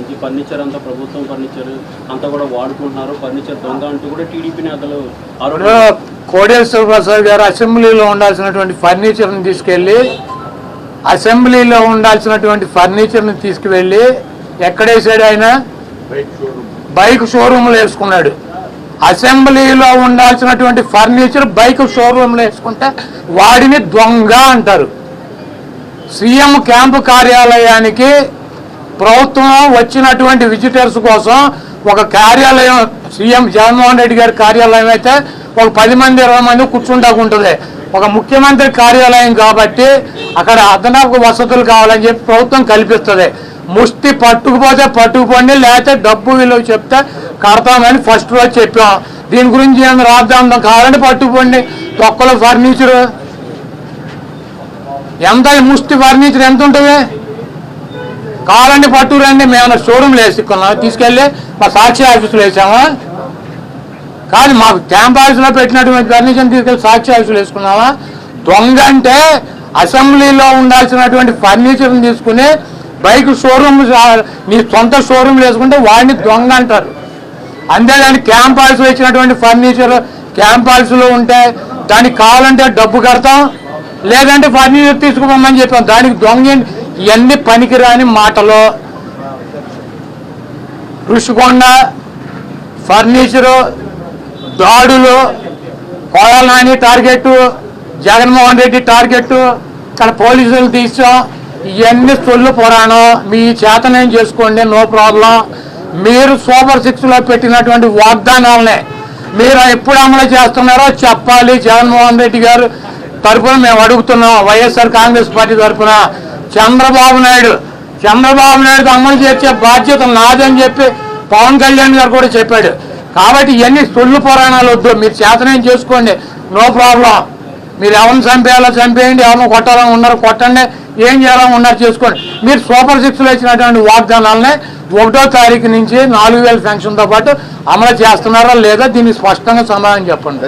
సంబంధించి ఫర్నిచర్ అంతా ప్రభుత్వం ఫర్నిచర్ అంతా కూడా వాడుకుంటున్నారు, ఫర్నిచర్ దొంగ అంటూ కూడా టీడీపీ నేతలు కోడేశ్వర ప్రసాద్ గారు అసెంబ్లీలో ఉండాల్సినటువంటి ఫర్నిచర్ని తీసుకెళ్ళి ఎక్కడేసాడు? ఆయన బైక్ షోరూమ్లో వేసుకున్నాడు. అసెంబ్లీలో ఉండాల్సినటువంటి ఫర్నిచర్ బైక్ షోరూమ్లో వేసుకుంటే వాడిని దొంగ అంటారు. సీఎం క్యాంపు కార్యాలయానికి ప్రభుత్వం వచ్చినటువంటి విజిటర్స్ కోసం ఒక కార్యాలయం, సీఎం జగన్మోహన్ రెడ్డి గారి కార్యాలయం అయితే ఒక 10 మంది 20 మంది కూర్చుంటాకుంటుంది. ఒక ముఖ్యమంత్రి కార్యాలయం కాబట్టి అక్కడ అదనపు వసతులు కావాలని చెప్పి ప్రభుత్వం కల్పిస్తుంది. ముష్టి పట్టుకుపోతే పట్టుకుపోండి, లేకపోతే డబ్బు విలువ చెప్తే కడతామని ఫస్ట్ రోజు చెప్పాం. దీని గురించి ఏమైనా రాద్దాం కావాలంటే పట్టుకుపోండి. తొక్కల ఫర్నిచరు ఎంత, ముష్టి ఫర్నిచర్ ఎంత ఉంటుంది? కావాలంటే పట్టుకురండి. మేము షోరూమ్లో వేసుకున్నాం, తీసుకెళ్ళి మా సాక్షి ఆఫీసులో వేసామా? కాదు, మాకు క్యాంప్ ఆఫీసులో పెట్టినటువంటి ఫర్నిచర్ తీసుకెళ్ళి సాక్షి ఆఫీసులో వేసుకున్నావా? దొంగ అంటే అసెంబ్లీలో ఉండాల్సినటువంటి ఫర్నిచర్ని తీసుకుని బైక్ షోరూమ్, నీ సొంత షోరూమ్లు వేసుకుంటే వాడిని దొంగ అంటారు. అంతేగాని క్యాంప్ ఆఫీసులో ఇచ్చినటువంటి ఫర్నిచర్ క్యాంప్ ఆఫీసులో ఉంటే దానికి కావాలంటే డబ్బు కడతాం, లేదంటే ఫర్నిచర్ తీసుకుపోమని చెప్పాం. దానికి దొంగ ఇవన్నీ పనికిరాని మాటలు. ఋషికొండ ఫర్నిచరు దాడులు, కోడల నాని టార్గెట్, జగన్మోహన్ రెడ్డి టార్గెట్, ఇక్కడ పోలీసులు తీసాం. ఇవన్నీ సొల్లు పురాణం. మీ చేతనేం చేసుకోండి, నో ప్రాబ్లం. మీరు సూపర్ 6లో పెట్టినటువంటి వాగ్దానాలనే మీరు ఎప్పుడు అమలు చేస్తున్నారో చెప్పాలి. జగన్మోహన్ రెడ్డి గారు తరఫున మేము అడుగుతున్నాం, వైఎస్ఆర్ కాంగ్రెస్ పార్టీ తరఫున. చంద్రబాబు నాయుడు అమలు చేసే బాధ్యత నాదని చెప్పి పవన్ కళ్యాణ్ గారు కూడా చెప్పాడు. కాబట్టి ఇవన్నీ సొల్లు పురాణాలు వద్దు, మీరు చేతనేం చేసుకోండి, నో ప్రాబ్లం. మీరు ఎవరిని చంపేయాలో చంపేయండి, ఎవరిని కొట్టాలని ఉన్నారు కొట్టండి, ఏం చేయాలని ఉన్నారు చేసుకోండి. మీరు సూపర్ 6లో ఇచ్చినటువంటి వాగ్దానాలనే 1వ తారీఖు నుంచి 4000 పెన్షన్తో పాటు అమలు చేస్తున్నారా లేదా దీనికి స్పష్టంగా సమాధానం చెప్పండి.